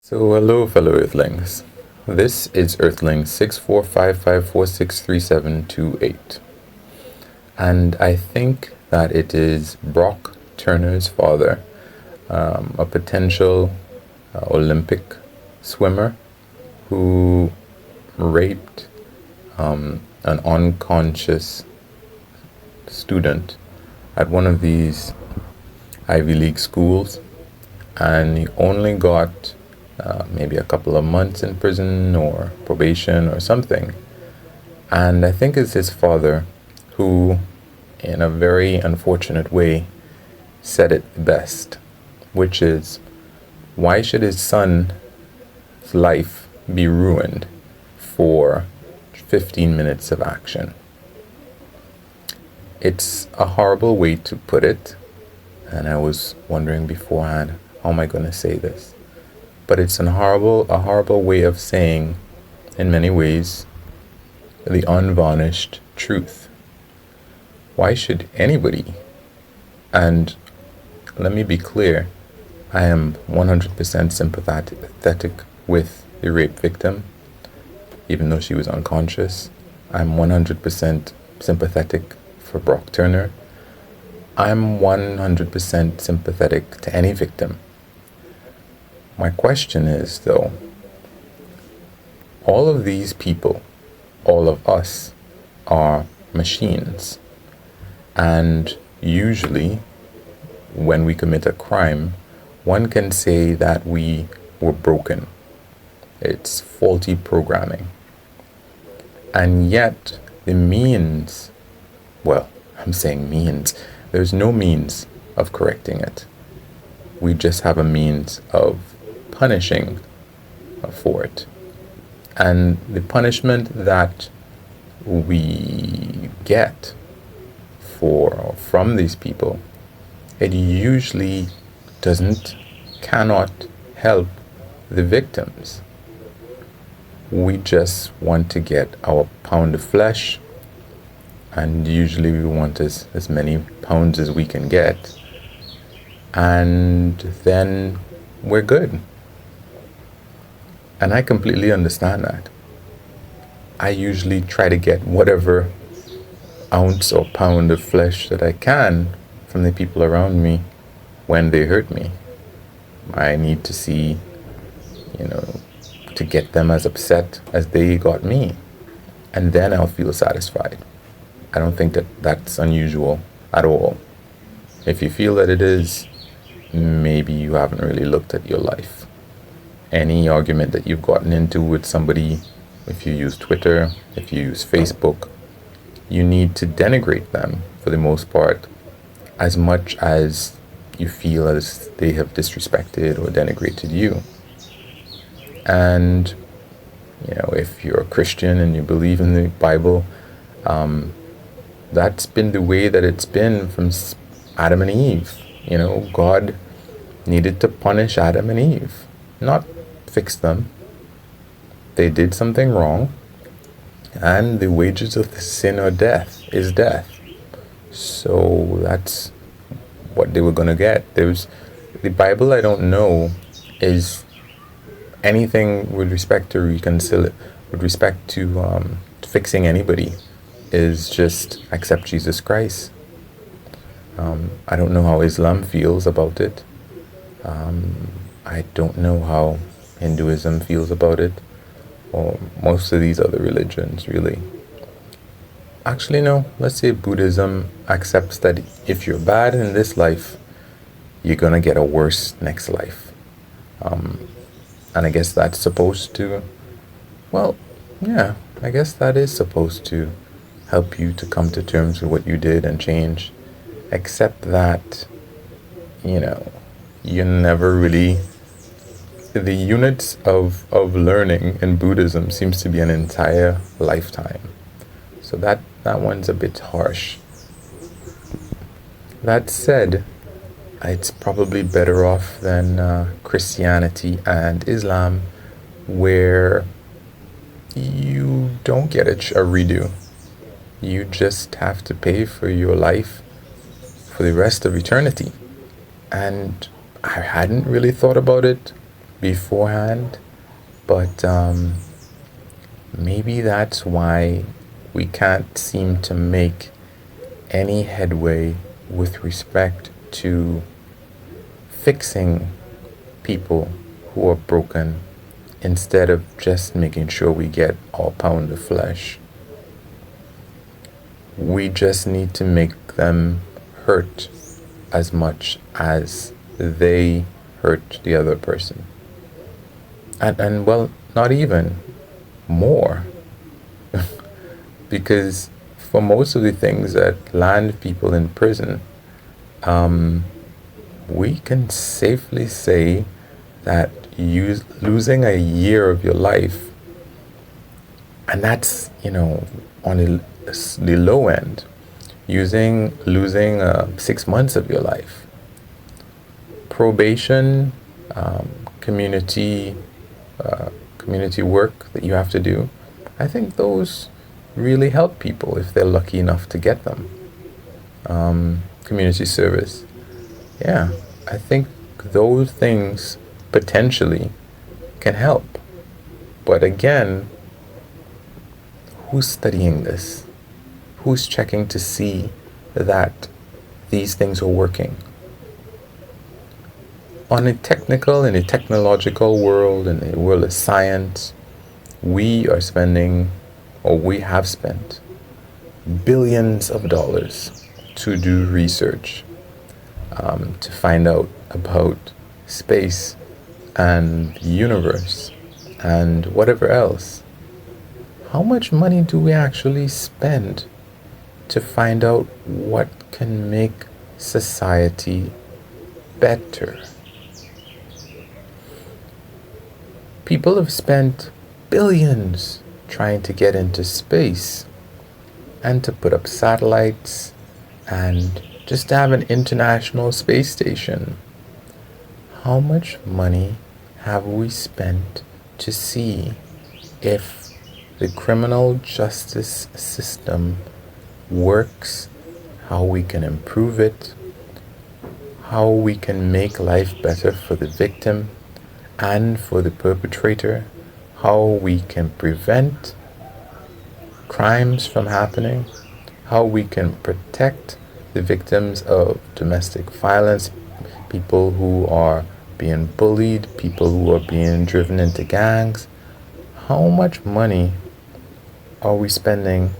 So hello fellow Earthlings. This is Earthling 6455463728. And I think that it is Brock Turner's father, a potential Olympic swimmer who raped an unconscious student at one of these Ivy League schools, and he only got maybe a couple of months in prison or probation or something. And I think it's his father who, in a very unfortunate way, said it best, which is, why should his son's life be ruined for 15 minutes of action? It's a horrible way to put it, and I was wondering beforehand, how am I going to say this? But it's a horrible way of saying, in many ways, the unvarnished truth. Why should anybody, and let me be clear, I am 100% sympathetic with the rape victim, even though she was unconscious. I'm 100% sympathetic for Brock Turner. I'm 100% sympathetic to any victim. My question is, though, all of these people, all of us, are machines. And usually, when we commit a crime, one can say that we were broken. It's faulty programming. And yet, the means, well, I'm saying means, there's no means of correcting it. We just have a means of punishing for it. And the punishment that we get from these people, it usually cannot help the victims. We just want to get our pound of flesh, and usually we want as many pounds as we can get, and then we're good. And I completely understand that. I usually try to get whatever ounce or pound of flesh that I can from the people around me when they hurt me. I need to see, to get them as upset as they got me. And then I'll feel satisfied. I don't think that that's unusual at all. If you feel that it is, maybe you haven't really looked at your life. Any argument that you've gotten into with somebody, if you use Twitter, if you use Facebook, you need to denigrate them for the most part, as much as you feel as they have disrespected or denigrated you. And, if you're a Christian and you believe in the Bible, that's been the way that it's been from Adam and Eve. God needed to punish Adam and Eve, not fix them. They did something wrong, and the wages of the sin or death is death. So that's what they were going to get. The Bible, I don't know, is anything with respect to fixing anybody, is just accept Jesus Christ. I don't know how Islam feels about it. I don't know how Hinduism feels about it, or most of these other religions, really. Actually, no, let's say Buddhism accepts that if you're bad in this life, you're going to get a worse next life. And I guess that's supposed to, I guess that is supposed to help you to come to terms with what you did and change. Except that, you never really, the units of learning in Buddhism seems to be an entire lifetime. So that one's a bit harsh. That said, it's probably better off than Christianity and Islam, where you don't get a redo. You just have to pay for your life for the rest of eternity. And I hadn't really thought about it beforehand, but maybe that's why we can't seem to make any headway with respect to fixing people who are broken instead of just making sure we get our pound of flesh. We just need to make them hurt as much as they hurt the other person. And well, not even more. Because for most of the things that land people in prison, we can safely say that losing a year of your life, and that's, on the low end, losing 6 months of your life. Probation, community work that you have to do, I think those really help people if they're lucky enough to get them. Community service. Yeah, I think those things potentially can help. But again, who's studying this? Who's checking to see that these things are working? On a technical, in a technological world, in the world of science, we are spending, or we have spent, billions of dollars to do research, to find out about space and the universe and whatever else. How much money do we actually spend to find out what can make society better? People have spent billions trying to get into space and to put up satellites and just to have an international space station. How much money have we spent to see if the criminal justice system works, how we can improve it, how we can make life better for the victim and for the perpetrator, how we can prevent crimes from happening, how we can protect the victims of domestic violence, people who are being bullied, people who are being driven into gangs. How much money are we spending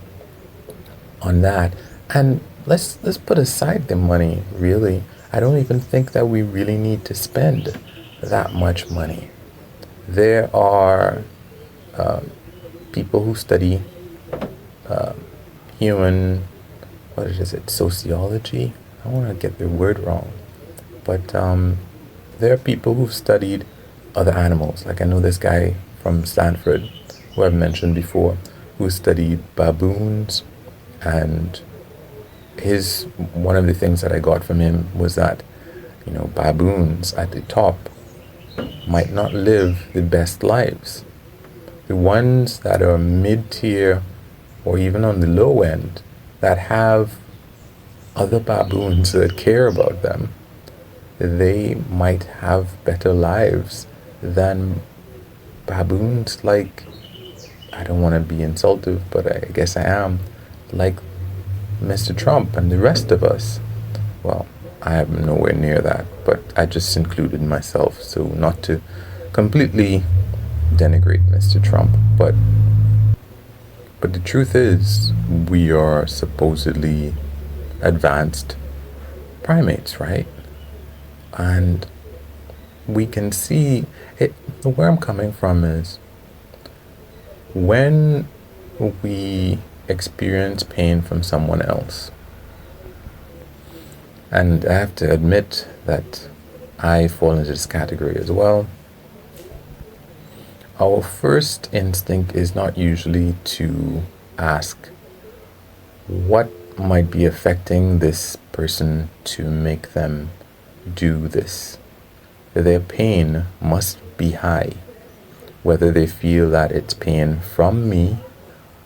on that? And let's put aside the money, really. I don't even think that we really need to spend that much money. There are people who study human, what is it, sociology? I don't want to get the word wrong. But there are people who've studied other animals. Like I know this guy from Stanford, who I've mentioned before, who studied baboons, and one of the things that I got from him was that, baboons at the top might not live the best lives. The ones that are mid-tier or even on the low end that have other baboons that care about them, they might have better lives than baboons like, I don't want to be insultive, but I guess I am, like Mr. Trump and the rest of us. Well, I am nowhere near that, but I just included myself, so not to completely denigrate Mr. Trump, but the truth is, we are supposedly advanced primates, right? And we can see it. Where I'm coming from is when we experience pain from someone else, and I have to admit that I fall into this category as well. Our first instinct is not usually to ask what might be affecting this person to make them do this. Their pain must be high, whether they feel that it's pain from me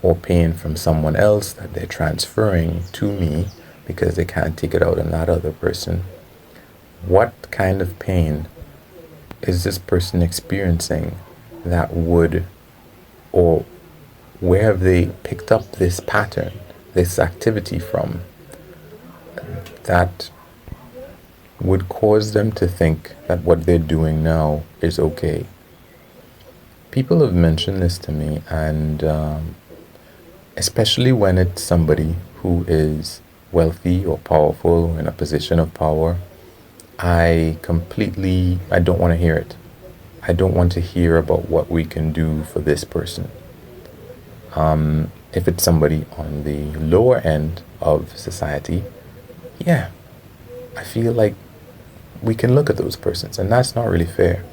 or pain from someone else that they're transferring to me because they can't take it out on that other person. What kind of pain is this person experiencing that would, or where have they picked up this pattern, this activity from, that would cause them to think that what they're doing now is okay? People have mentioned this to me, and especially when it's somebody who is wealthy or powerful or in a position of power, I don't want to hear it. I don't want to hear about what we can do for this person. If it's somebody on the lower end of society, yeah, I feel like we can look at those persons, and that's not really fair.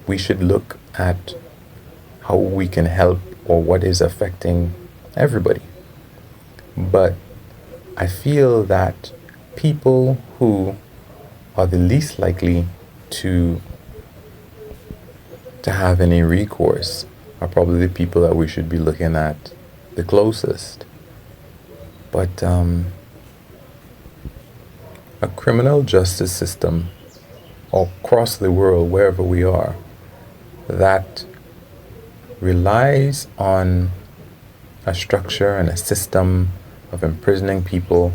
We should look at how we can help or what is affecting everybody. But I feel that people who are the least likely to have any recourse are probably the people that we should be looking at the closest. But a criminal justice system across the world, wherever we are, that relies on a structure and a system of imprisoning people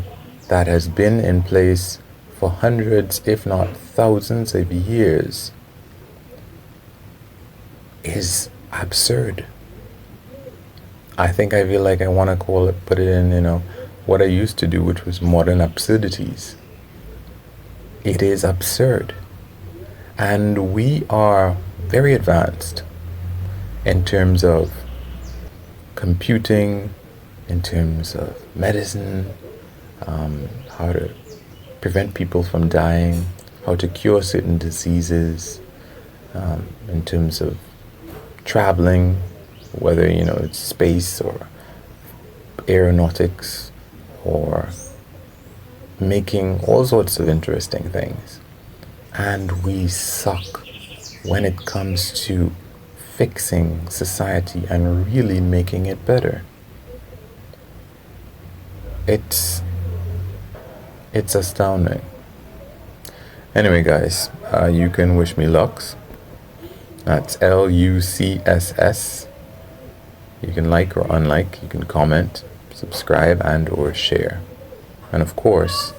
that has been in place for hundreds, if not thousands of years, is absurd. I feel like I want to put it in, what I used to do, which was modern absurdities. It is absurd. And we are very advanced in terms of computing, in terms of medicine, how to prevent people from dying, how to cure certain diseases, in terms of traveling, whether it's space or aeronautics, or making all sorts of interesting things. And we suck when it comes to fixing society and really making it better. It's astounding. Anyway, guys, you can wish me lucks. That's LUCSS. You can like or unlike, you can comment, subscribe, and or share. And of course,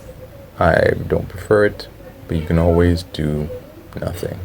I don't prefer it, but you can always do nothing.